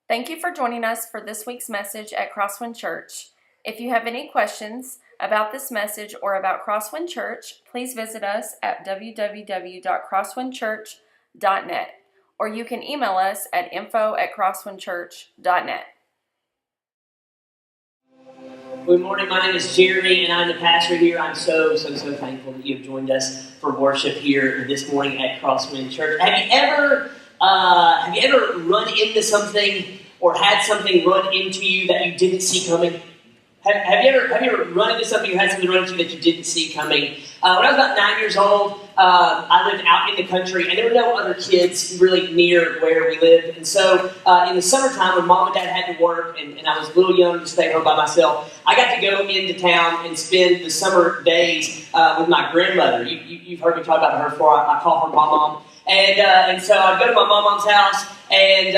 Thank you for joining us for this week's message at Crosswind Church. If you have any questions about this message or about Crosswind Church, please visit us at www.crosswindchurch.net, or you can email us at info@crosswindchurch.net. Good morning, my name is Jeremy, and I'm the pastor here. I'm so thankful that you have joined us for worship here this morning at Crosswind Church. Have you ever run into something or had something run into you that you didn't see coming? Have you ever run into something or had something run into you that you didn't see coming? When I was about 9 years old, I lived out in the country, and there were no other kids really near where we lived. And so in the summertime, when mom and dad had to work, and I was a little young to stay home by myself, I got to go into town and spend the summer days with my grandmother. You've heard me talk about her before. I call her Mom. And so I'd go to my mom's house and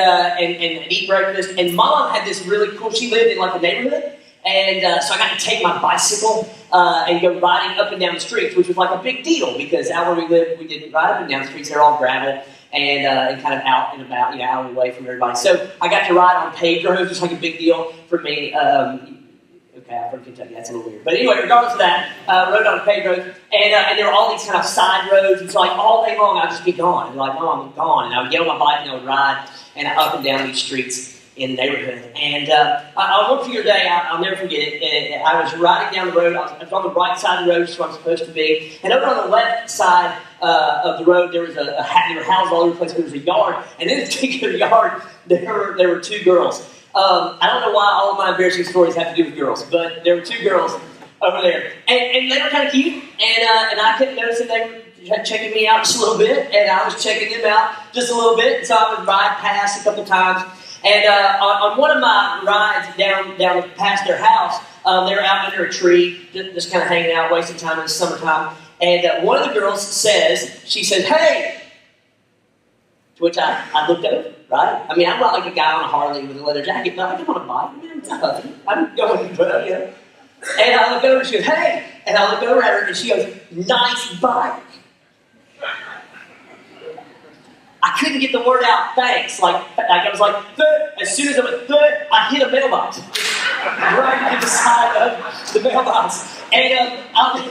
eat breakfast. And Mom had this really cool, she lived in like a neighborhood. And so I got to take my bicycle and go riding up and down the streets, which was like a big deal because out where we lived, we didn't ride up and down the streets. They're all gravel and kind of out and about, out and away from everybody. So I got to ride on paved roads, which was like a big deal for me. Okay, I'm from Kentucky, that's a little weird. But anyway, regardless of that, rode on paved roads, and there were all these kind of side roads, and so like all day long I'd just be gone, and like, oh, I'm gone, and I would get on my bike and I would ride up and down these streets in the neighborhood. And I'll work for your day, I'll never forget it. I was riding down the road, I was on the right side of the road, which is where I'm supposed to be, and over on the left side of the road, there was there were houses all over the place, there was a yard, and in this particular yard, there were two girls. I don't know why all of my embarrassing stories have to do with girls, but there were two girls over there, and they were kind of cute, and I kept noticing they were checking me out just a little bit, and I was checking them out just a little bit, and so I would ride past a couple times, and on one of my rides down past their house, they were out under a tree, just kind of hanging out, wasting time in the summertime, and one of the girls says, "Hey!" To which I looked over, right? I mean, I'm not like a guy on a Harley with a leather jacket, but I'm on a bike. I mean, I'm going, but, And I look over and she goes, "Hey!" And I look over at her and she goes, "Nice bike." I couldn't get the word out, thanks. Like I was like, "Thud." As soon as I went, "Thud," I hit a mailbox. Right to the side of the mailbox. And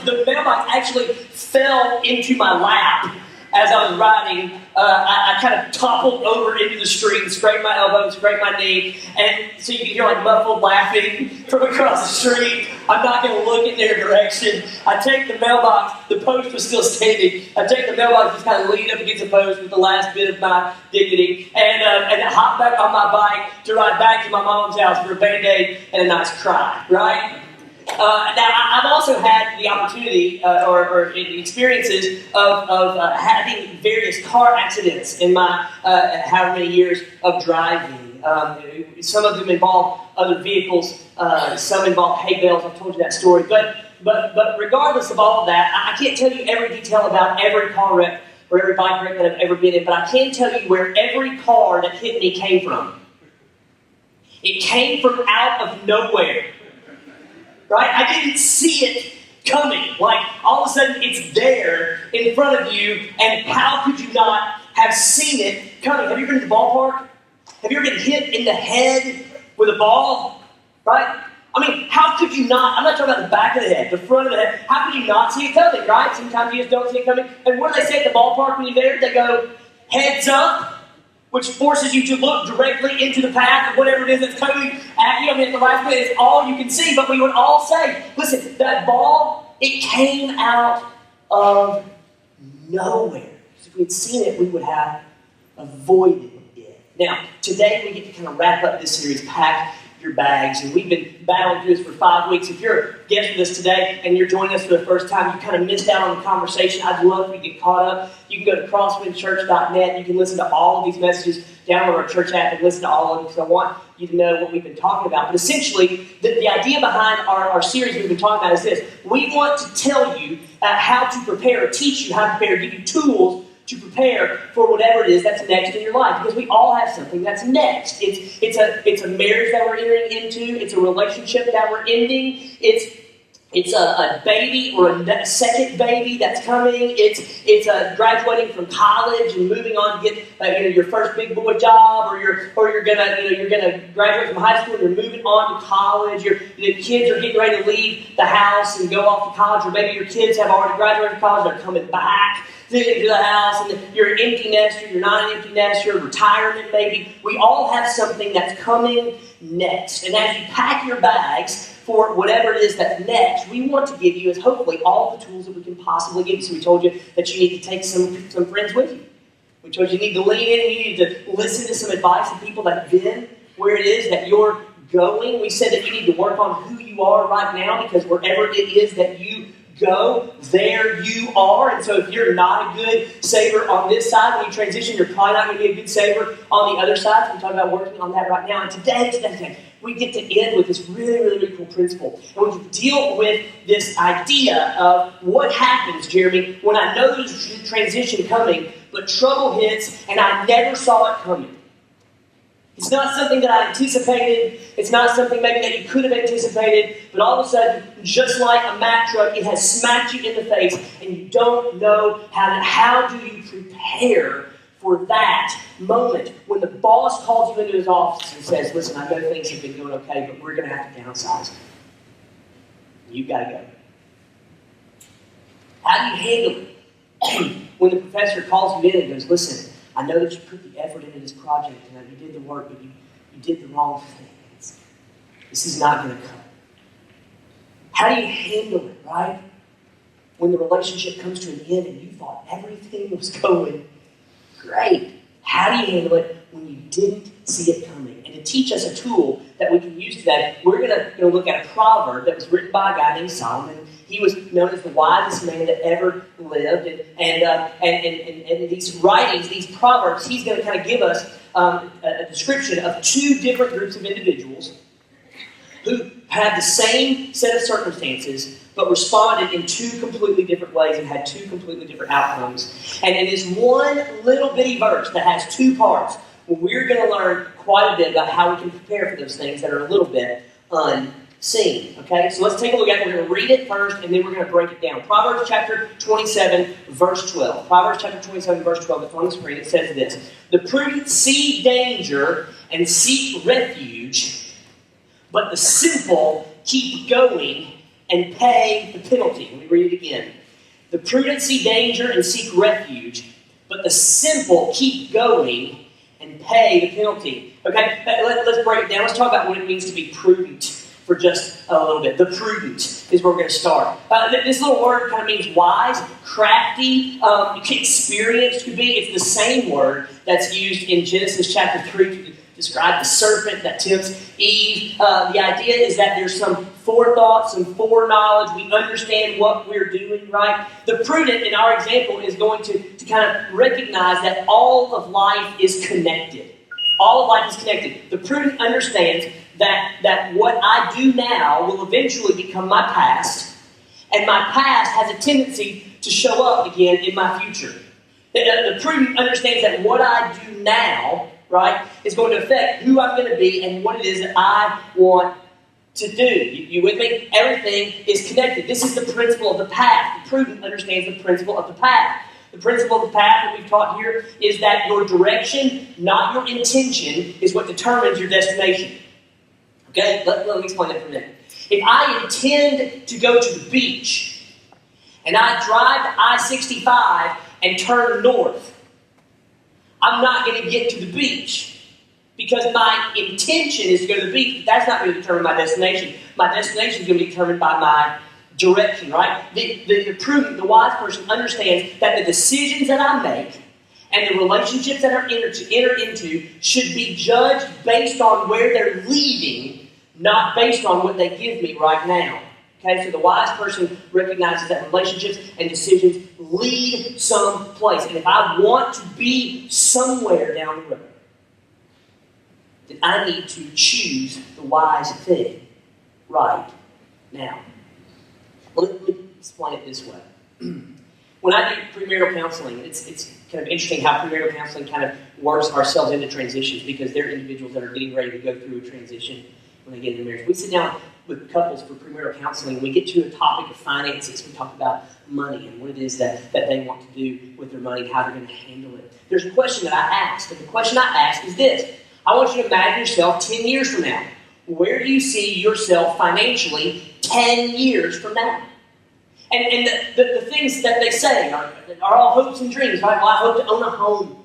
the mailbox actually fell into my lap as I was riding. I kind of toppled over into the street and scraped my elbow, scraped my knee, and so you can hear like muffled laughing from across the street. I'm not going to look in their direction. I take the mailbox, the post was still standing. I take the mailbox, just kind of lean up against the post with the last bit of my dignity, and hop back on my bike to ride back to my mom's house for a Band-Aid and a nice cry, right? Now, I've also had the opportunity or experiences of having various car accidents in my however many years of driving. Some of them involve other vehicles, some involve hay bales. I've told you that story. But regardless of all of that, I can't tell you every detail about every car wreck or every bike wreck that I've ever been in, but I can tell you where every car that hit me came from. It came from out of nowhere. Right? I didn't see it coming. Like, all of a sudden, it's there in front of you, and how could you not have seen it coming? Have you been to the ballpark? Have you ever been hit in the head with a ball? Right? I mean, how could you not? I'm not talking about the back of the head, the front of the head. How could you not see it coming, right? Sometimes you just don't see it coming. And what do they say at the ballpark when you're there? They go, "Heads up," which forces you to look directly into the path of whatever it is that's coming at you. I mean, at the last minute, it's all you can see, but we would all say, listen, that ball, it came out of nowhere. If we had seen it, we would have avoided it. Now, today we get to kind of wrap up this series, Pack Your Bags, and we've been battling through this for 5 weeks. If you're a guest with us today and you're joining us for the first time, you kind of missed out on the conversation. I'd love for you to get caught up. You can go to crosswindchurch.net. You can listen to all of these messages, download our church app, and listen to all of them, because I want you to know what we've been talking about. But essentially, the idea behind our series we've been talking about is this. We want to tell you how to prepare, teach you how to prepare, give you tools to prepare for whatever it is that's next in your life, because we all have something that's next. It's a marriage that we're entering into. It's a relationship that we're ending. It's It's a baby or a second baby that's coming. It's graduating from college and moving on to get your first big boy job, or you're gonna graduate from high school and you're moving on to college. The kids are getting ready to leave the house and go off to college, or maybe your kids have already graduated from college. They're coming back to the house, and you're an empty nester. You're not an empty nester. Retirement, maybe. We all have something that's coming next, and as you pack your bags for whatever it is that's next, we want to give you, as hopefully, all the tools that we can possibly give you. So we told you that you need to take some friends with you. We told you need to lean in and you need to listen to some advice of people that have been where it is that you're going. We said that you need to work on who you are right now, because wherever it is that you go, there you are. And so if you're not a good saver on this side, when you transition, you're probably not going to be a good saver on the other side. So we're talking about working on that right now. And today, we get to end with this really cool principle. And we can deal with this idea of what happens, Jeremy, when I know there's a transition coming, but trouble hits and I never saw it coming. It's not something that I anticipated. It's not something maybe that you could have anticipated, but all of a sudden, just like a Mack truck, it has smacked you in the face, and you don't know how do you prepare for that moment when the boss calls you into his office and says, listen, I know things have been going okay, but we're going to have to downsize. You've got to go. How do you handle it when the professor calls you in and goes, listen, I know that you put the effort into this project and that you did the work, but you did the wrong thing. This is not going to come. How do you handle it, right? When the relationship comes to an end and you thought everything was going great. How do you handle it when you didn't see it coming? And to teach us a tool that we can use today, we're going to look at a proverb that was written by a guy named Solomon. He was known as the wisest man that ever lived. And these writings, these proverbs, he's going to kind of give us a description of two different groups of individuals who had the same set of circumstances, but responded in two completely different ways and had two completely different outcomes. And it is one little bitty verse that has two parts. We're going to learn quite a bit about how we can prepare for those things that are a little bit unseen. Okay, so let's take a look at it. We're going to read it first, and then we're going to break it down. Proverbs chapter 27, verse 12. Proverbs chapter 27, verse 12. It's on the screen. It says this: the prudent see danger and seek refuge, but the simple keep going and pay the penalty. Let me read it again. The prudent see danger and seek refuge, but the simple keep going and pay the penalty. Okay, let's break it down. Let's talk about what it means to be prudent for just a little bit. The prudent is where we're going to start. This little word kind of means wise, crafty, experienced could be. It's the same word that's used in Genesis chapter 3 to describe the serpent that tempts Eve. The idea is that there's some forethought, some foreknowledge. We understand what we're doing, right? The prudent, in our example, is going to kind of recognize that all of life is connected. All of life is connected. The prudent understands that what I do now will eventually become my past, and my past has a tendency to show up again in my future. The prudent understands that what I do now, right, is going to affect who I'm going to be and what it is that I want to do. You with me? Everything is connected. This is the principle of the path. The prudent understands the principle of the path. The principle of the path that we've taught here is that your direction, not your intention, is what determines your destination. Okay? Let me explain that for a minute. If I intend to go to the beach, and I drive to I-65 and turn north, I'm not going to get to the beach because my intention is to go to the beach, but that's not going to determine my destination. My destination is going to be determined by my direction, right? The prudent, the wise person understands that the decisions that I make and the relationships that are enter into should be judged based on where they're leading, not based on what they give me right now. Okay, so the wise person recognizes that relationships and decisions lead someplace. And if I want to be somewhere down the road, then I need to choose the wise thing right now. Well, let me explain it this way. When I do premarital counseling, it's kind of interesting how premarital counseling kind of works ourselves into transitions, because they're individuals that are getting ready to go through a transition when they get into marriage. We sit down with couples for premarital counseling, and we get to a topic of finances. We talk about money and what it is that they want to do with their money and how they're going to handle it. There's a question that I asked, and the question I asked is this. I want you to imagine yourself 10 years from now. Where do you see yourself financially 10 years from now? And the things that they say are all hopes and dreams, right? Well, I hope to own a home.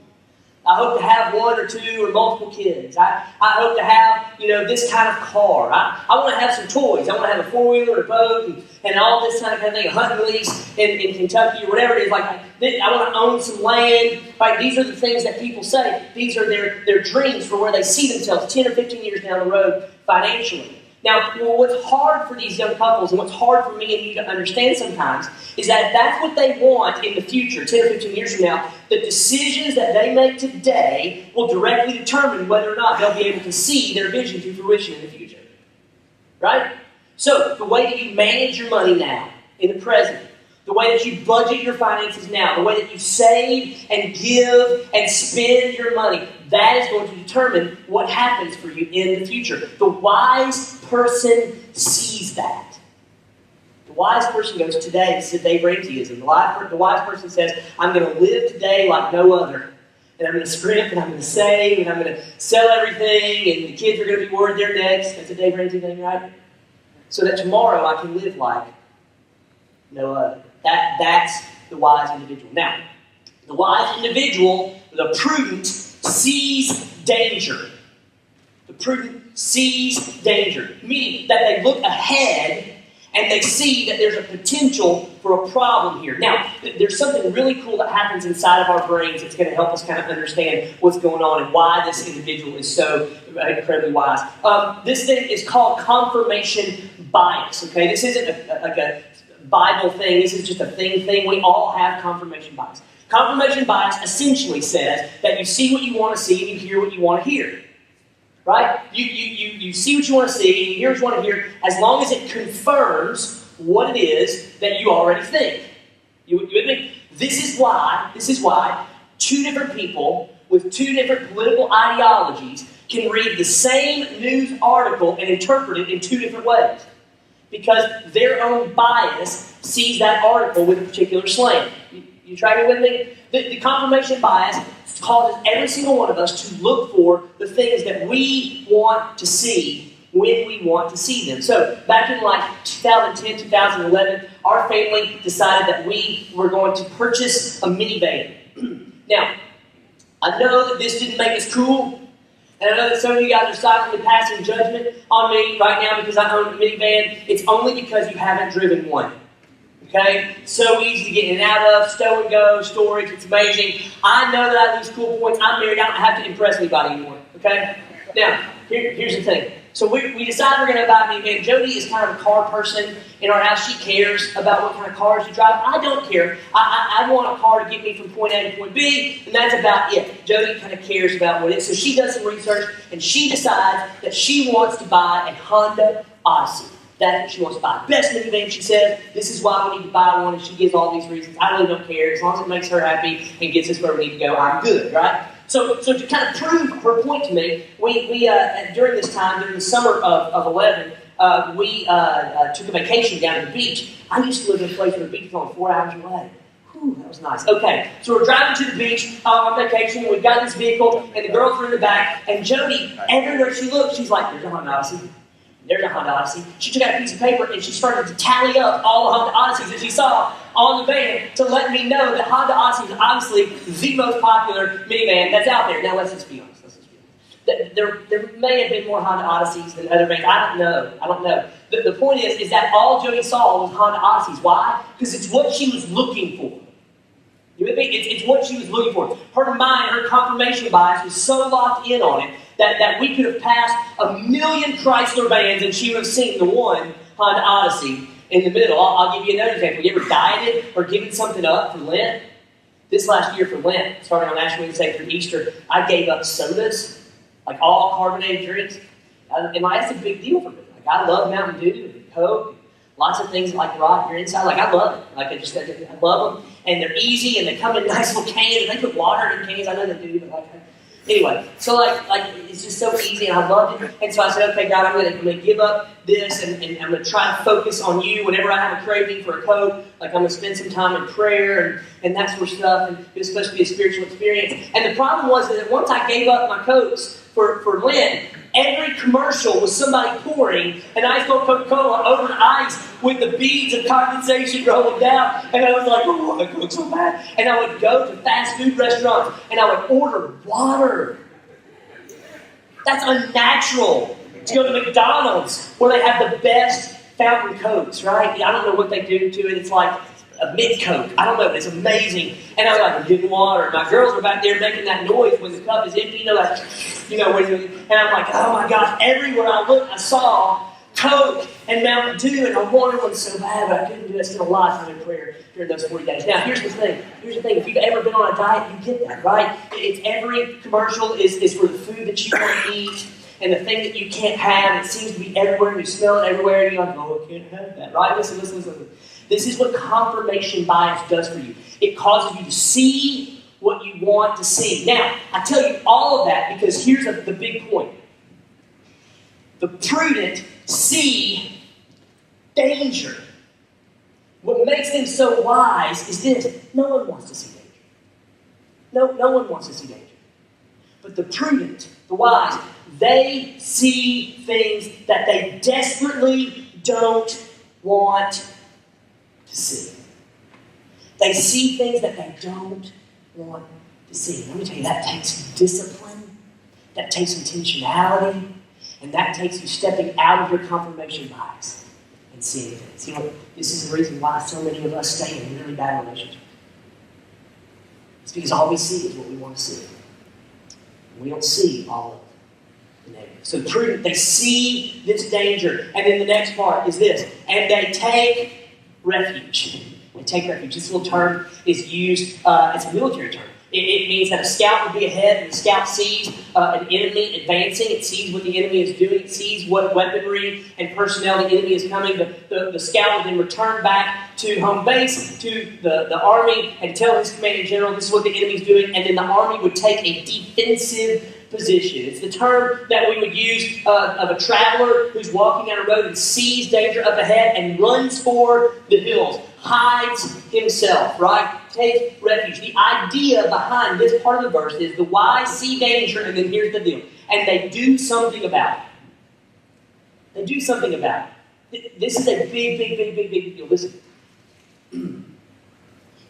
I hope to have one or two or multiple kids. I hope to have, this kind of car. I want to have some toys. I want to have a four-wheeler or a boat and all this kind of thing, a hunting lease in Kentucky or whatever it is. Like, I want to own some land. Right? These are the things that people say. These are their dreams for where they see themselves 10 or 15 years down the road financially. Now, what's hard for these young couples and what's hard for me and you to understand sometimes is that if that's what they want in the future, 10 or 15 years from now, the decisions that they make today will directly determine whether or not they'll be able to see their vision to fruition in the future. Right? So, the way that you manage your money now, in the present, the way that you budget your finances now, the way that you save and give and spend your money, that is going to determine what happens for you in the future. The wise person sees that. The wise person goes, today, this is a Dave Ramseyism. The wise person says, I'm going to live today like no other. And I'm going to scrimp, and I'm going to save, and I'm going to sell everything, and the kids are going to be worried they're next. That's a Dave Ramsey thing, right? So that tomorrow I can live like no other. That's the wise individual. Now, the wise individual, the prudent, sees danger. The prudent sees danger, meaning that they look ahead and they see that there's a potential for a problem here. Now, there's something really cool that happens inside of our brains that's going to help us kind of understand what's going on and why this individual is so incredibly wise. This thing is called confirmation bias. Okay, this isn't like a Bible thing. This is just a thing. We all have confirmation bias. Confirmation bias essentially says that you see what you want to see and you hear what you want to hear. Right? You see what you want to see and you hear what you want to hear as long as it confirms what it is that you already think. You with me? This is why two different people with two different political ideologies can read the same news article and interpret it in two different ways. Because their own bias sees that article with a particular slant. You tracking with me? The confirmation bias causes every single one of us to look for the things that we want to see when we want to see them. So back in like 2010, 2011, our family decided that we were going to purchase a minivan. Now, I know that this didn't make us cool. And I know that some of you guys are silently passing judgment on me right now because I own a minivan. It's only because you haven't driven one. Okay? So easy to get in and out of, stow and go, storage, it's amazing. I know that I lose cool points. I'm married, I don't have to impress anybody anymore. Okay? Now, here's the thing. So we decided we're going to buy a minivan. Jody is kind of a car person in our house. She cares about what kind of cars you drive. I don't care. I want a car to get me from point A to point B, and that's about it. Jody kind of cares about what it is. So she does some research, and she decides that she wants to buy a Honda Odyssey. That's what she wants to buy. Best minivan, she says. This is why we need to buy one, and she gives all these reasons. I really don't care. As long as it makes her happy and gets us where we need to go, I'm good, right? So to kind of prove her point to me, we during this time, during the summer of 11, we took a vacation down to the beach. I used to live in a place where the beach was only 4 hours away. Whew, that was nice. Okay, so we're driving to the beach on vacation, and we've got this vehicle, and the girls are in the back, and Jody, everywhere she looked, she's like, there's a Honda Odyssey. There's a Honda Odyssey. She took out a piece of paper and she started to tally up all the Honda Odysseys that she saw on the van to let me know that Honda Odyssey is obviously the most popular minivan that's out there. Now, let's just be honest. There may have been more Honda Odysseys than other vans. I don't know. The point is that all Jody saw was Honda Odysseys. Why? Because it's what she was looking for. You with me? It's what she was looking for. Her mind, her confirmation bias was so locked in on it that we could have passed 1 million Chrysler vans and she would have seen the one Honda Odyssey in the middle. I'll give you another example. You ever dieted or given something up for Lent? This last year for Lent, starting on Ash Wednesday through Easter, I gave up sodas, like all carbonated drinks. And that's a big deal for me. Like I love Mountain Dew and Coke. Lots of things like rot your inside. Like I love it. Like I love them. And they're easy and they come in nice little cans. And they put water in cans. I know they do, but Anyway, so like it's just so easy, and I loved it. And so I said, okay, God, I'm gonna give up this, and I'm gonna try to focus on you. Whenever I have a craving for a Coke, like I'm gonna spend some time in prayer and that sort of stuff. And it was supposed to be a spiritual experience. And the problem was that once I gave up my Cokes for Lent, every commercial was somebody pouring an ice cold Coca-Cola over the ice with the beads of condensation rolling down. And I was like, oh, that looks so bad. And I would go to fast food restaurants and I would order water. That's unnatural to go to McDonald's where they have the best fountain Cokes, right? I don't know what they do to it. It's like a mint Coke. I don't know, but it's amazing. And I was like, I'm getting water. My girls were back there making that noise when the cup is empty. And I'm like, oh my gosh, everywhere I looked, I saw Coke and Mountain Dew, and I wanted one so bad, but I couldn't do it. Still a lot of time in prayer during those 40 days. Now, here's the thing. If you've ever been on a diet, you get that, right? It's every commercial is for the food that you want to eat and the thing that you can't have. It seems to be everywhere, and you smell it everywhere, and you're like, oh, I can't have that, right? Listen. This is what confirmation bias does for you. It causes you to see what you want to see. Now, I tell you all of that because here's the big point. The prudent see danger. What makes them so wise is this. No one wants to see danger. No one wants to see danger. But the prudent, the wise, they see things that they desperately don't want to see. They see things that they don't want to see. Let me tell you, that takes discipline, that takes intentionality, and that takes you stepping out of your confirmation bias and seeing things. This is the reason why so many of us stay in really bad relationships. It's because all we see is what we want to see. We don't see all of the negative. So prudent, they see this danger. And then the next part is this. And they take refuge. They take refuge. This little term is used, it's a military term. It means that a scout would be ahead, and the scout sees an enemy advancing. It sees what the enemy is doing. It sees what weaponry and personnel the enemy is coming. The scout would then return back to home base, to the army, and tell his commanding general this is what the enemy is doing. And then the army would take a defensive position. It's the term that we would use of a traveler who's walking down a road and sees danger up ahead and runs for the hills, hides himself, right? Take refuge. The idea behind this part of the verse is the wise see danger, and then here's the deal. And they do something about it. They do something about it. This is a big deal. Listen.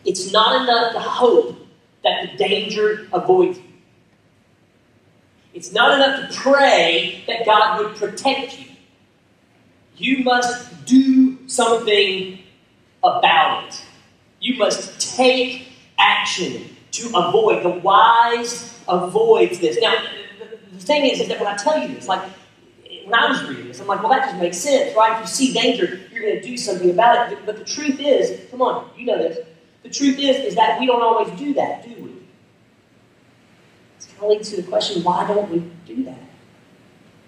It's not enough to hope that the danger avoids you. It's not enough to pray that God would protect you. You must do something about it. You must take action to avoid. The wise avoids this. Now, the thing is that when I tell you this, like when I was reading this, I'm like, well, that just makes sense, right? If you see danger, you're going to do something about it. But the truth is, come on, you know this. The truth is that we don't always do that, do we? It's kind of leads to the question, why don't we do that?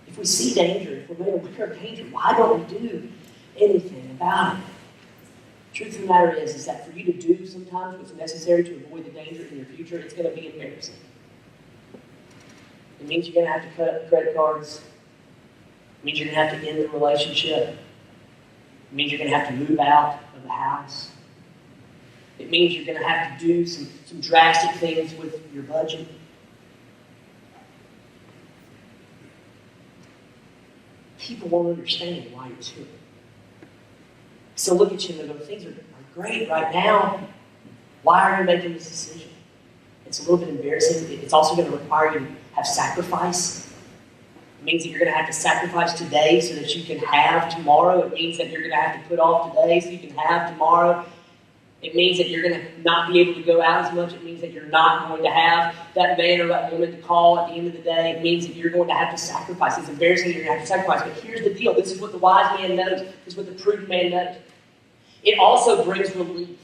If we see danger, if we're made aware of danger, why don't we do anything about it? The truth of the matter is that for you to do sometimes what's necessary to avoid the danger in your future, it's going to be embarrassing. It means you're going to have to cut up the credit cards. It means you're going to have to end the relationship. It means you're going to have to move out of the house. It means you're going to have to do some drastic things with your budget. People won't understand why you're doing it. So look at you and go, things are great right now. Why are you making this decision? It's a little bit embarrassing. It's also going to require you to have sacrifice. It means that you're going to have to sacrifice today so that you can have tomorrow. It means that you're going to have to put off today so you can have tomorrow. It means that you're going to not be able to go out as much. It means that you're not going to have that man or that woman to call at the end of the day. It means that you're going to have to sacrifice. It's embarrassing that you're going to have to sacrifice. But here's the deal. This is what the wise man knows. This is what the prudent man knows. It also brings relief.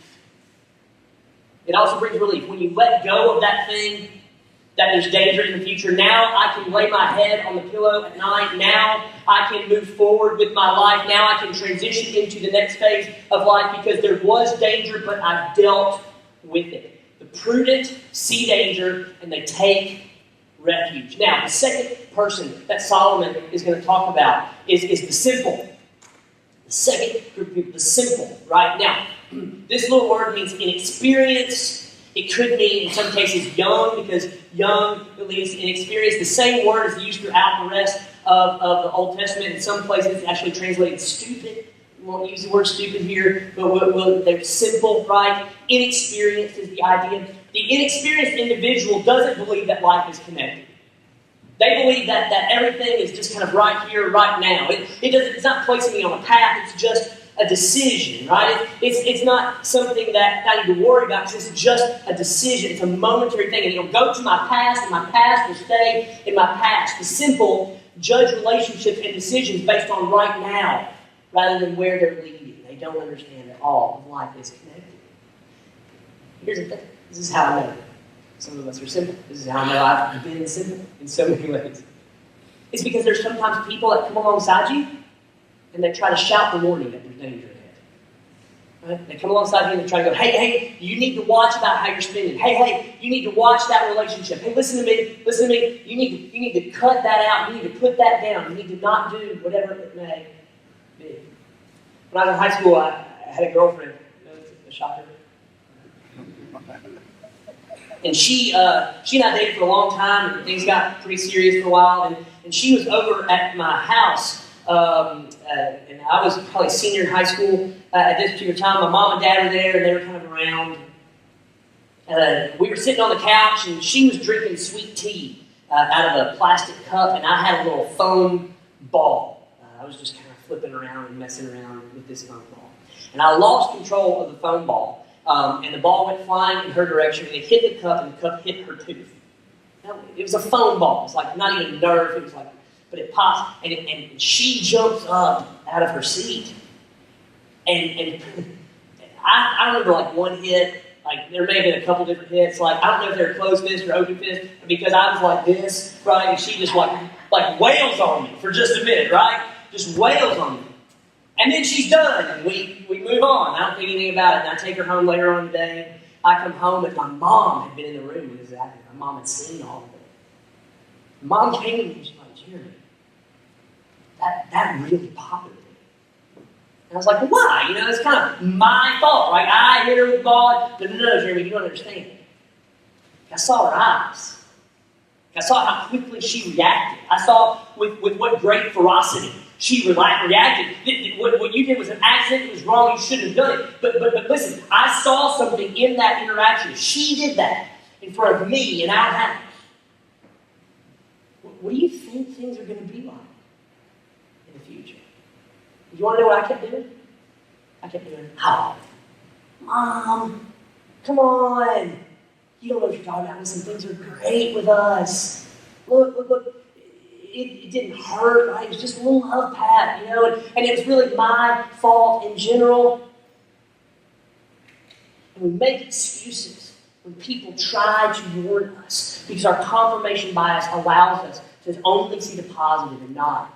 It also brings relief. When you let go of that thing, that there's danger in the future, now I can lay my head on the pillow at night. Now I can move forward with my life. Now I can transition into the next phase of life because there was danger, but I've dealt with it. The prudent see danger and they take refuge. Now, the second person that Solomon is going to talk about is the simple. The second group of people, the simple, right? Now, this little word means inexperience. It could mean, in some cases, young, because young, at least, inexperienced. The same word is used throughout the rest of the Old Testament. In some places, it's actually translated stupid. We won't use the word stupid here, but they're simple, right? Inexperienced is the idea. The inexperienced individual doesn't believe that life is connected. They believe that everything is just kind of right here, right now. It's not placing me on a path. It's just a decision, right? It's not something that I need to worry about because it's just a decision. It's a momentary thing. And it'll go to my past, and my past will stay in my past. The simple judge relationships and decisions based on right now rather than where they're leading. They don't understand at all life is connected. Here's the thing. This is how I know. Some of us are simple. This is how I know I've been simple in so many ways. It's because there's sometimes people that come alongside you and they try to shout the warning that there's danger ahead. Right? They come alongside you and they try to go, hey, you need to watch about how you're spending. Hey, you need to watch that relationship. Hey, listen to me. You need to cut that out. You need to put that down. You need to not do whatever it may be. When I was in high school, I had a girlfriend. A shocker. And she and I dated for a long time, and things got pretty serious for a while. And she was over at my house, and I was probably a senior in high school at this particular time. My mom and dad were there, and they were kind of around. We were sitting on the couch, and she was drinking sweet tea out of a plastic cup, and I had a little foam ball. I was just kind of flipping around and messing around with this foam ball. And I lost control of the foam ball. And the ball went flying in her direction, and it hit the cup, and the cup hit her tooth. Now, it was a foam ball. It's like not even a nerve. It was like, but it popped, and she jumps up out of her seat. And I remember like one hit. Like there may have been a couple different hits. Like I don't know if they were closed fist or open fist, because I was like this, right? And she just like wails on me for just a minute, right? Just wails on me. And then she's done, and we move on. I don't think anything about it. And I take her home later on today. I come home, and my mom had been in the room when this happened. My mom had seen all of it. Mom came to me, and she's like, Jeremy, that really bothered me. And I was like, well, why? You know, it's kind of my fault, right? I hit her with the ball. No, Jeremy, you don't understand. I saw her eyes. I saw how quickly she reacted. I saw with what great ferocity she reacted. What you did was an accident. It was wrong. You shouldn't have done it. But listen, I saw something in that interaction. She did that in front of me in our house. What do you think things are going to be like in the future? You want to know what I kept doing? I kept doing, oh, Mom, come on. You don't know what you're talking about. Listen, things are great with us. Look. It didn't hurt, right? It was just a little love pat, you know? And it was really my fault in general. And we make excuses when people try to warn us because our confirmation bias allows us to only see the positive and not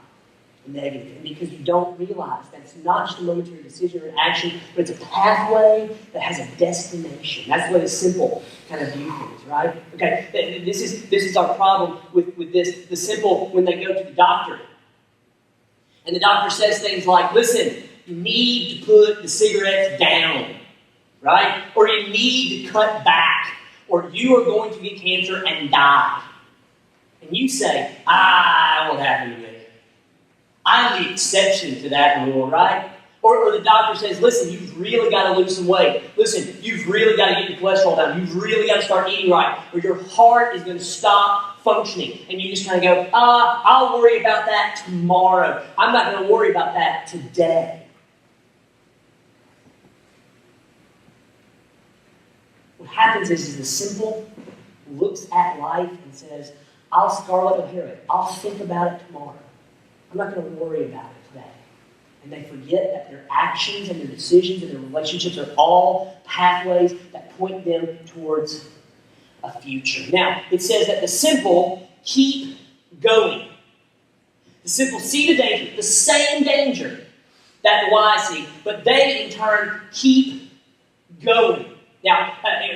the negative. And because you don't realize that it's not just a momentary decision or an action, but it's a pathway that has a destination. That's the way the simple kind of view things, right? Okay, this is our problem with this. The simple, when they go to the doctor, and the doctor says things like, listen, you need to put the cigarettes down, right? Or you need to cut back, or you are going to get cancer and die. And you say, that won't happen to me. I'm the exception to that rule, right? Or the doctor says, listen, you've really got to lose some weight. Listen, you've really got to get your cholesterol down. You've really got to start eating right, or your heart is going to stop functioning. And you just kind of go, I'll worry about that tomorrow. I'm not going to worry about that today. What happens is the simple looks at life and says, I'll Scarlett O'Hara it. I'll think about it tomorrow. I'm not going to worry about it today. And they forget that their actions and their decisions and their relationships are all pathways that point them towards a future. Now, it says that the simple keep going. The simple see the danger, the same danger that the wise see, but they in turn keep going. Now,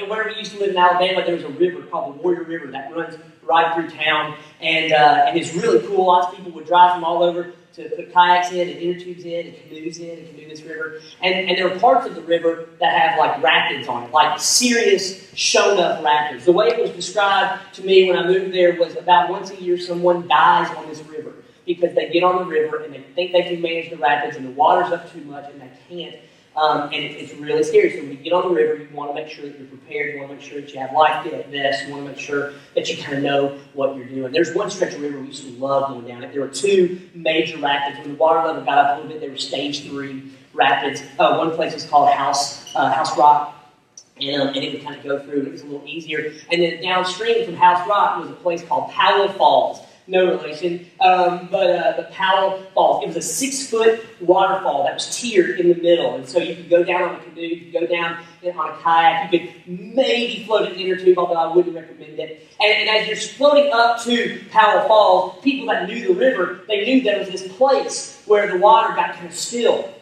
where we used to live in Alabama, there was a river called the Warrior River that runs right through town, and it's really cool. Lots of people would drive from all over to put kayaks in and inner tubes in and canoes in and canoe this river. And there are parts of the river that have like rapids on it, like serious shown-up rapids. The way it was described to me when I moved there was about once a year someone dies on this river because they get on the river and they think they can manage the rapids and the water's up too much and they can't. And it's really scary. So when you get on the river, you want to make sure that you're prepared. You want to make sure that you have life vests. You want to make sure that you kind of know what you're doing. There's one stretch of river we used to love going down it. There were two major rapids. When the water level got up a little bit, there were stage 3 rapids. One place was called House Rock. And it would kind of go through, and it was a little easier. And then downstream from House Rock was a place called Powell Falls. No relation, but the Powell Falls. It was a 6-foot waterfall that was tiered in the middle. And so you could go down on a canoe, you could go down on a kayak, you could maybe float an inner tube, although I wouldn't recommend it. And as you're floating up to Powell Falls, people that knew the river, they knew there was this place where the water got kind of still.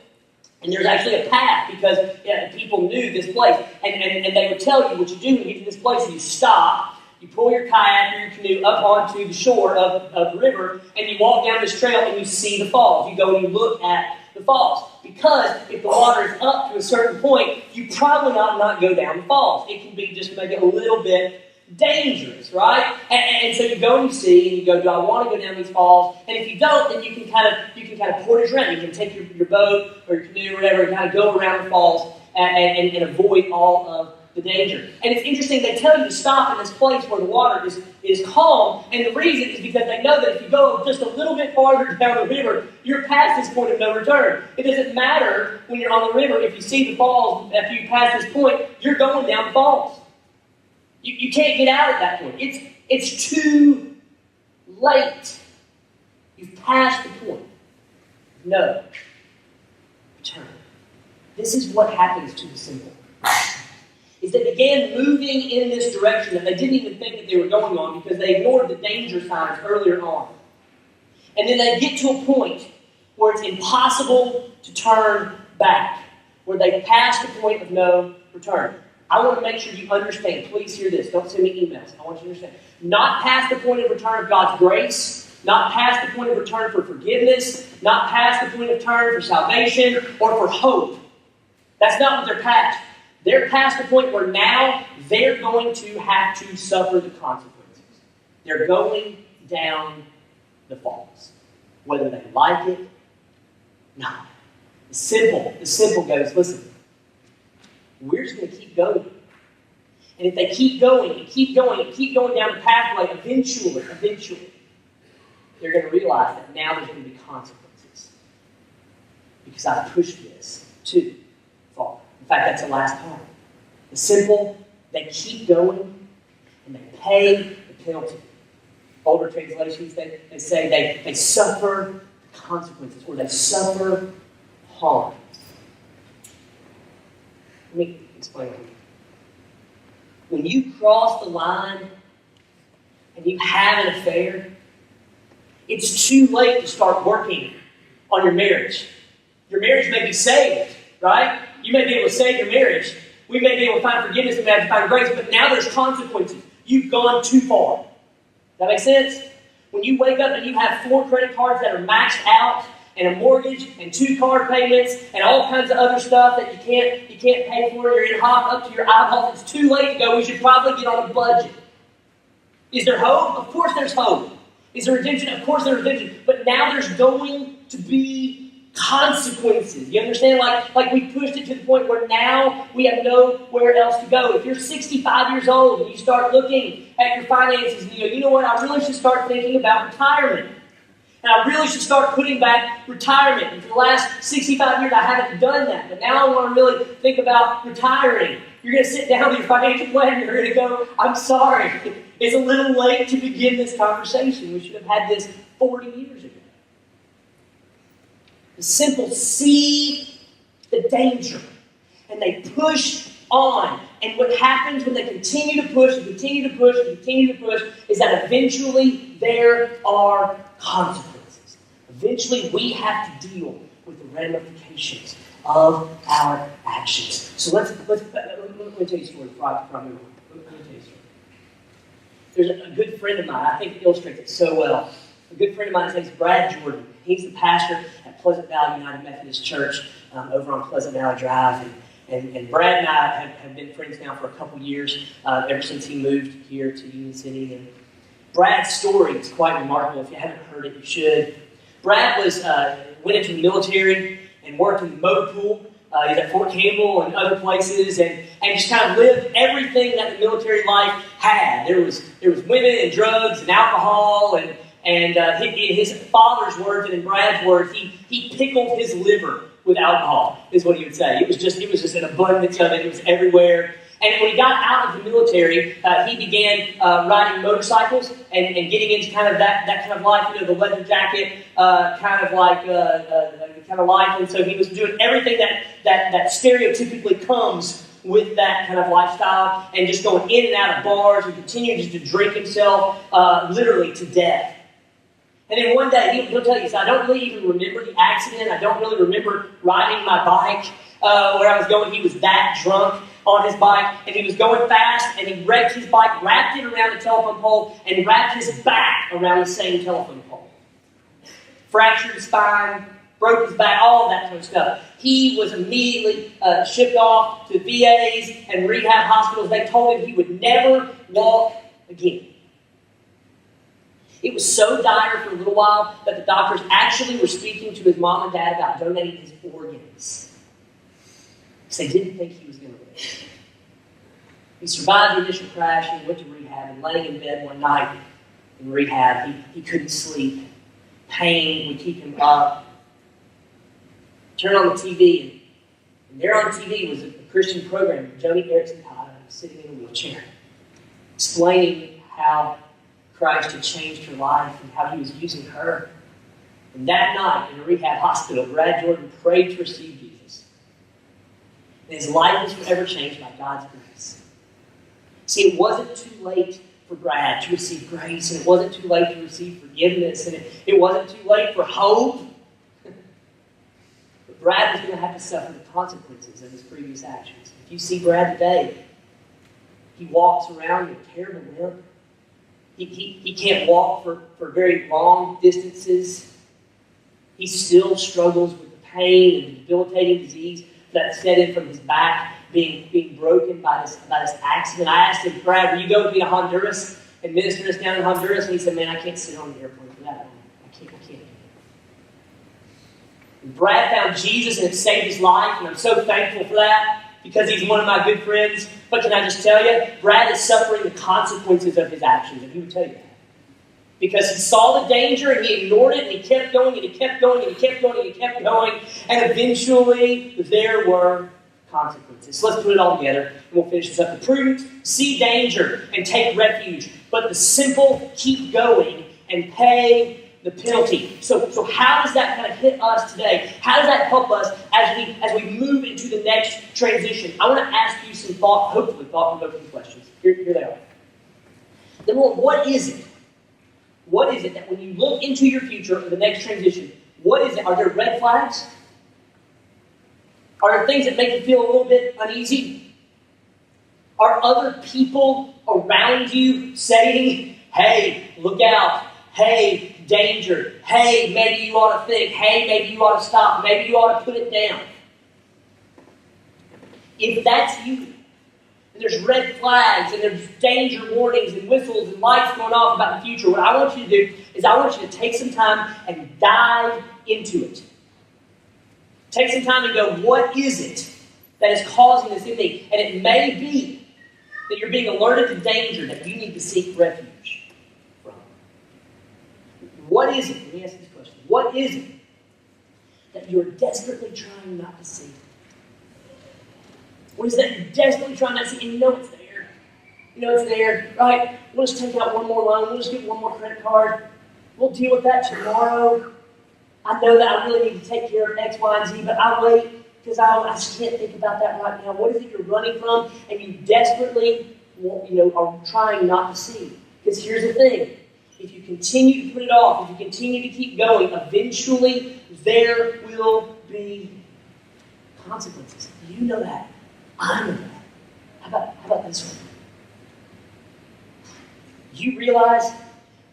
And there's actually a path because people knew this place. And they would tell you what you do when you get to this place, and you stop. You pull your kayak or your canoe up onto the shore of the river, and you walk down this trail and you see the falls. You go and you look at the falls. Because if the water is up to a certain point, you probably not go down the falls. It can be just maybe a little bit dangerous, right? And so you go and you see, and you go, do I want to go down these falls? And if you don't, then you can kind of portage around. You can take your boat or your canoe or whatever and kind of go around the falls and avoid all of the danger. And it's interesting, they tell you to stop in this place where the water is calm, and the reason is because they know that if you go just a little bit farther down the river, you're past this point of no return. It doesn't matter when you're on the river, if you see the falls, after you pass this point, you're going down the falls. You can't get out at that point. It's too late. You've passed the point. No return. This is what happens to the simple. Is they began moving in this direction that they didn't even think that they were going on because they ignored the danger signs earlier on. And then they get to a point where it's impossible to turn back, where they pass the point of no return. I want to make sure you understand. Please hear this. Don't send me emails. I want you to understand. Not past the point of return of God's grace, not past the point of return for forgiveness, not past the point of return for salvation or for hope. That's not what they're past. They're past the point where now they're going to have to suffer the consequences. They're going down the falls, whether they like it or not. The simple goes, listen, we're just going to keep going. And if they keep going and keep going and keep going down the pathway, eventually, they're going to realize that now there's going to be consequences. Because I've pushed this too far. In fact, that's the last part. The simple, they keep going and they pay the penalty. Older translations, they say they suffer the consequences or they suffer harm. Let me explain it. When you cross the line and you have an affair, it's too late to start working on your marriage. Your marriage may be saved, right? You may be able to save your marriage. We may be able to find forgiveness and find grace, but now there's consequences. You've gone too far. Does that make sense? When you wake up and you have 4 credit cards that are maxed out, and a mortgage, and 2 car payments, and all kinds of other stuff that you can't pay for, you're in hot up to your eyeballs, it's too late to go. We should probably get on a budget. Is there hope? Of course there's hope. Is there redemption? Of course there's redemption. But now there's going to be consequences. You understand? Like we pushed it to the point where now we have nowhere else to go. If you're 65 years old and you start looking at your finances and you go, you know what, I really should start thinking about retirement. And I really should start putting back retirement. And for the last 65 years, I haven't done that. But now I want to really think about retiring. You're going to sit down with your financial planner and you're going to go, I'm sorry. It's a little late to begin this conversation. We should have had this 40 years ago. The simple see the danger. And they push on. And what happens when they continue to push and continue to push and continue to push is that eventually there are consequences. Eventually we have to deal with the ramifications of our actions. So let me tell you a story before I move on. Let me tell you a story. There's a good friend of mine, I think it illustrates it so well. A good friend of mine, his name's Brad Jordan. He's the pastor at Pleasant Valley United Methodist Church over on Pleasant Valley Drive. And Brad and I have been friends now for a couple years, ever since he moved here to Union City. And Brad's story is quite remarkable. If you haven't heard it, you should. Brad went into the military and worked in the motor pool. He's at Fort Campbell and other places, and just kind of lived everything that the military life had. There was women and drugs and alcohol, and in his father's words and in Brad's words, he pickled his liver with alcohol, is what he would say. It was just an abundance of it. It was everywhere. And when he got out of the military, he began riding motorcycles and getting into kind of that kind of life, the leather jacket kind of life. And so he was doing everything that stereotypically comes with that kind of lifestyle, and just going in and out of bars and continuing just to drink himself literally to death. And then one day, he'll tell you, so I don't really even remember the accident. I don't really remember riding my bike where I was going. He was that drunk on his bike, and he was going fast, and he wrecked his bike, wrapped it around the telephone pole, and wrapped his back around the same telephone pole. Fractured his spine, broke his back, all of that kind of stuff. He was immediately shipped off to VAs and rehab hospitals. They told him he would never walk again. It was so dire for a little while that the doctors actually were speaking to his mom and dad about donating his organs, because they didn't think he was going to live. He survived the initial crash, and he went to rehab, and laying in bed one night in rehab, he couldn't sleep. Pain would keep him up. Turn on the TV, and there on TV was a Christian program. Joni Eareckson Tada was sitting in a wheelchair, explaining how Christ had changed her life and how he was using her. And that night in a rehab hospital, Brad Jordan prayed to receive Jesus. And his life was forever changed by God's grace. See, it wasn't too late for Brad to receive grace, and it wasn't too late to receive forgiveness, and it wasn't too late for hope. But Brad was going to have to suffer the consequences of his previous actions. If you see Brad today, he walks around with a terrible limp. He can't walk for very long distances. He still struggles with the pain and the debilitating disease that set in from his back being broken by this accident. I asked him, Brad, will you go with me to Honduras and minister us down in Honduras? And he said, man, I can't sit on the airplane for that long. I can't. And Brad found Jesus, and it saved his life, and I'm so thankful for that, because he's one of my good friends. But can I just tell you, Brad is suffering the consequences of his actions, and he would tell you that. Because he saw the danger, and he ignored it, and he kept going, and he kept going, and he kept going, and he kept going, and eventually there were consequences. So let's put it all together, and we'll finish this up. The prudent see danger and take refuge, but the simple keep going and pay the penalty. So how does that kind of hit us today? How does that help us as we move into the next transition? I want to ask you some hopefully thought-provoking questions. Here they are. Number one, what is it? What is it that when you look into your future or the next transition, what is it? Are there red flags? Are there things that make you feel a little bit uneasy? Are other people around you saying, hey, look out, hey, danger, hey, maybe you ought to think, hey, maybe you ought to stop, maybe you ought to put it down? If that's you, and there's red flags, and there's danger warnings and whistles and lights going off about the future, what I want you to do is I want you to take some time and dive into it. Take some time and go, what is it that is causing this in me? And it may be that you're being alerted to danger that you need to seek refuge from. What is it? Let me ask this question. What is it that you're desperately trying not to see? What is that you're desperately trying not to see? And you know it's there. You know it's there, right? We'll just take out one more loan. We'll just get one more credit card. We'll deal with that tomorrow. I know that I really need to take care of X, Y, and Z, but I'll wait because I just can't think about that right now. What is it you're running from and you desperately are trying not to see? Because here's the thing. If you continue to put it off, if you continue to keep going, eventually there will be consequences. You know that. I know that. How about this one? You realize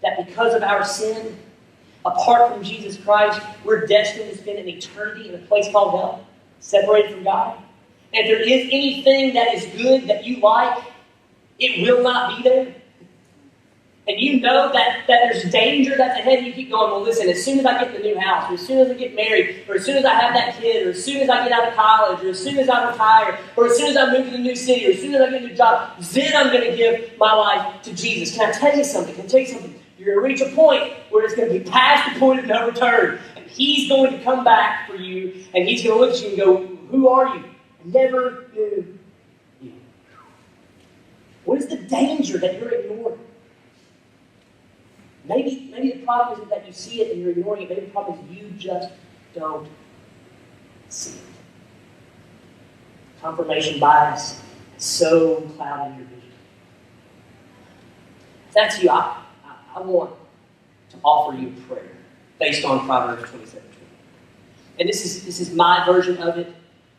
that because of our sin, apart from Jesus Christ, we're destined to spend an eternity in a place called hell, separated from God. And if there is anything that is good that you like, it will not be there. And you know that there's danger that's ahead, and you keep going, well, listen, as soon as I get the new house, or as soon as I get married, or as soon as I have that kid, or as soon as I get out of college, or as soon as I retire, or as soon as I move to the new city, or as soon as I get a new job, then I'm going to give my life to Jesus. Can I tell you something? You're going to reach a point where it's going to be past the point of no return. And He's going to come back for you, and He's going to look at you and go, who are you? I never knew you. What is the danger that you're ignoring? Maybe the problem isn't that you see it and you're ignoring it. Maybe the problem is you just don't see it. Confirmation bias is so clouding your vision. If that's you, I want to offer you a prayer based on Proverbs 27:20. And this is my version of it.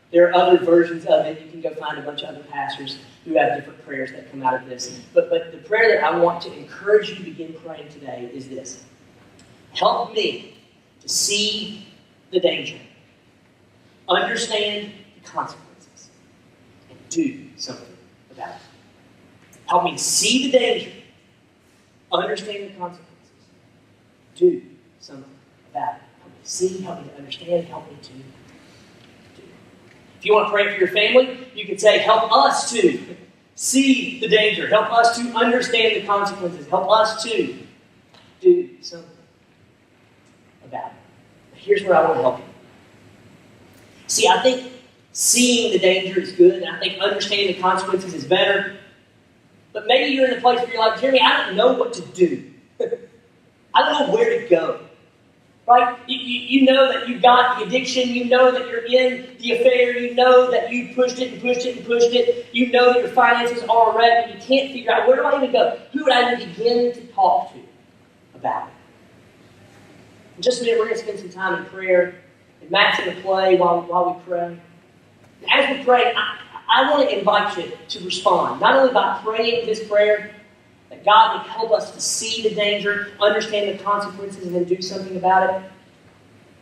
There are other versions of it. You can go find a bunch of other pastors who have different prayers that come out of this. But the prayer that I want to encourage you to begin praying today is this. Help me to see the danger, understand the consequences, and do something about it. Help me to see the danger, understand the consequences, do something about it. Help me to see, help me to understand, help me to do. If you want to pray for your family, you can say, help us to see the danger. Help us to understand the consequences. Help us to do something about it. Here's where I want to help you. See, I think seeing the danger is good, and I think understanding the consequences is better. But maybe you're in a place where you're like, Jeremy, I don't know what to do. I don't know where to go. Right? You know that you've got the addiction. You know that you're in the affair. You know that you pushed it and pushed it and pushed it. You know that your finances are a wreck, and you can't figure out, where do I even go? Who would I even begin to talk to about it? In just a minute, we're going to spend some time in prayer. And Matt's going to play while we pray. And as we pray, I want to invite you to respond. Not only by praying this prayer, that God would help us to see the danger, understand the consequences, and then do something about it.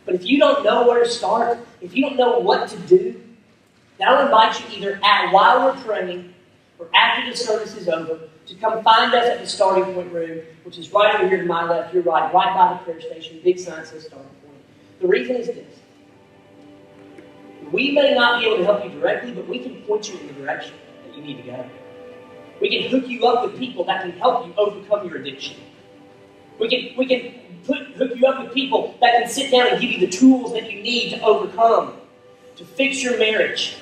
But if you don't know where to start, if you don't know what to do, then I'll invite you either while we're praying or after the service is over to come find us at the starting point room, which is right over here to my left, your right by the prayer station. Big sign says starting point. The reason is this. We may not be able to help you directly, but we can point you in the direction that you need to go. We can hook you up with people that can help you overcome your addiction. We can hook you up with people that can sit down and give you the tools that you need to overcome, to fix your marriage.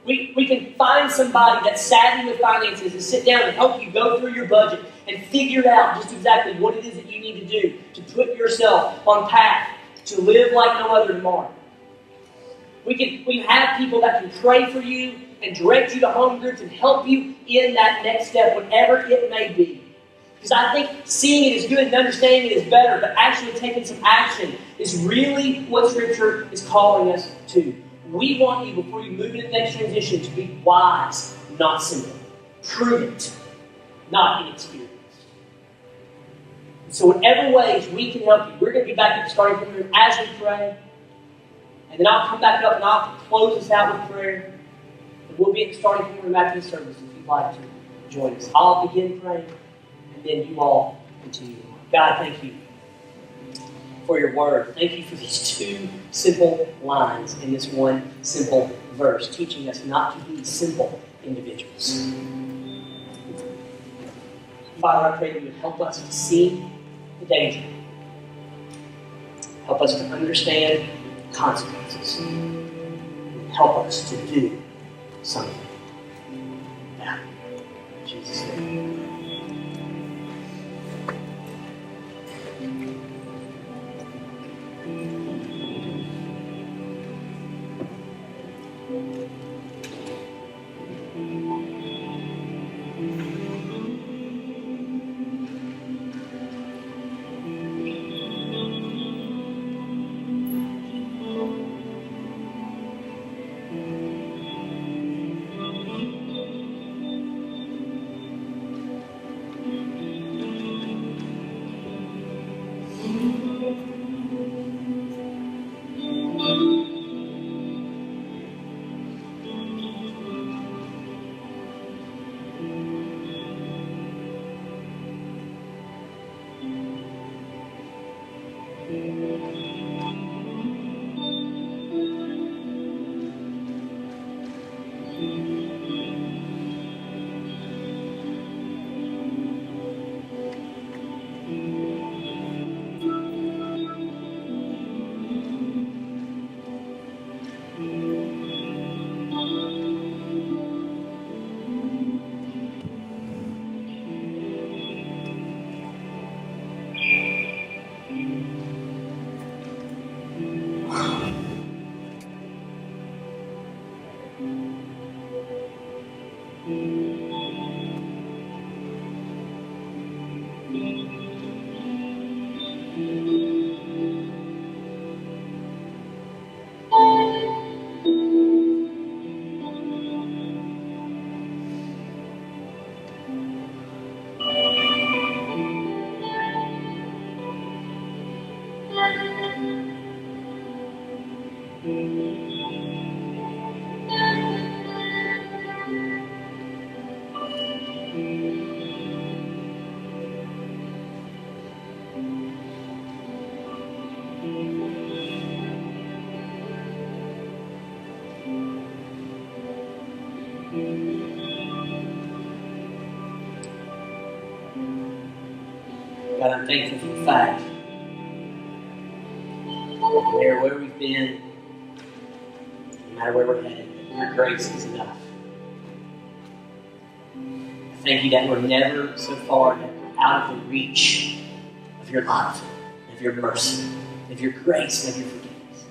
We can find somebody that's savvy with finances and sit down and help you go through your budget and figure out just exactly what it is that you need to do to put yourself on path to live like no other tomorrow. We can have people that can pray for you and direct you to home groups and help you in that next step, whatever it may be. Because I think seeing it is good and understanding it is better, but actually taking some action is really what Scripture is calling us to. We want you, before you move into the next transition, to be wise, not simple. Prudent, not inexperienced. So whatever ways we can help you, we're going to be back at the starting point room as we pray. And then I'll come back up and I'll close us out with prayer. And we'll be at the starting point room after the service if you'd like to join us. I'll begin praying, and then you all continue. God, thank you for your word. Thank you for these two simple lines in this one simple verse, teaching us not to be simple individuals. Father, I pray that you would help us to see the danger. Help us to understand consequences. Help us to do something about it. In Jesus' name. God, I'm thankful for the fact no matter where we've been, no matter where we're headed, your grace is enough. I thank you that we're never so far that we're out of the reach of your love, of your mercy, of your grace, and of your forgiveness.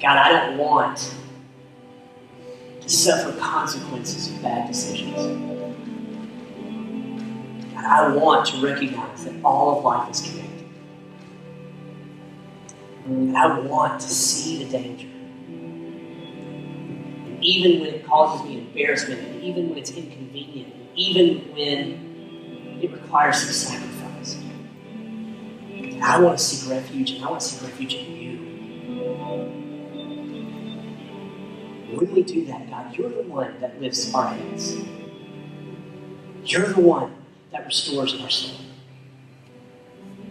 God, I don't want to suffer consequences of bad decisions. God, I want to recognize that all of life is connected. And I want to see the danger. And even when it causes me embarrassment, and even when it's inconvenient, and even when it requires some sacrifice, I want to seek refuge, and I want to seek refuge in you. When we do that, God, you're the one that lifts our heads. You're the one that restores our soul.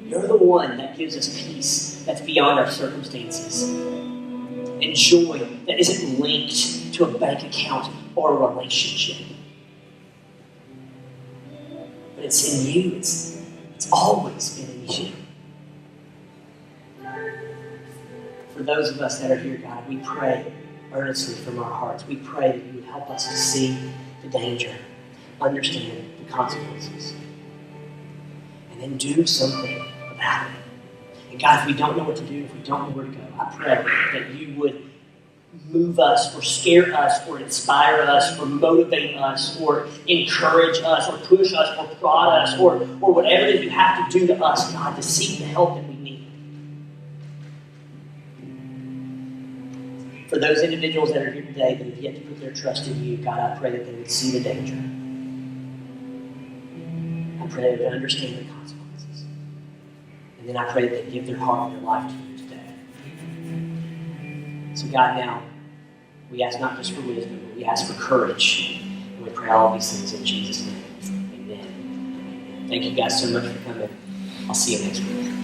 You're the one that gives us peace that's beyond our circumstances, and joy that isn't linked to a bank account or a relationship. But it's in you. It's always been in you. For those of us that are here, God, we pray earnestly from our hearts. We pray that you would help us to see the danger, understand the consequences, and then do something about it. And God, if we don't know what to do, if we don't know where to go, I pray that you would move us or scare us or inspire us or motivate us or encourage us or push us or prod us or whatever that you have to do to us, God, to seek the help that we need. For those individuals that are here today that have yet to put their trust in you, God, I pray that they would see the danger. I pray that they would understand the consequences. And then I pray that they give their heart and their life to you today. So God, now, we ask not just for wisdom, but we ask for courage. And we pray all these things in Jesus' name. Amen. Thank you guys so much for coming. I'll see you next week.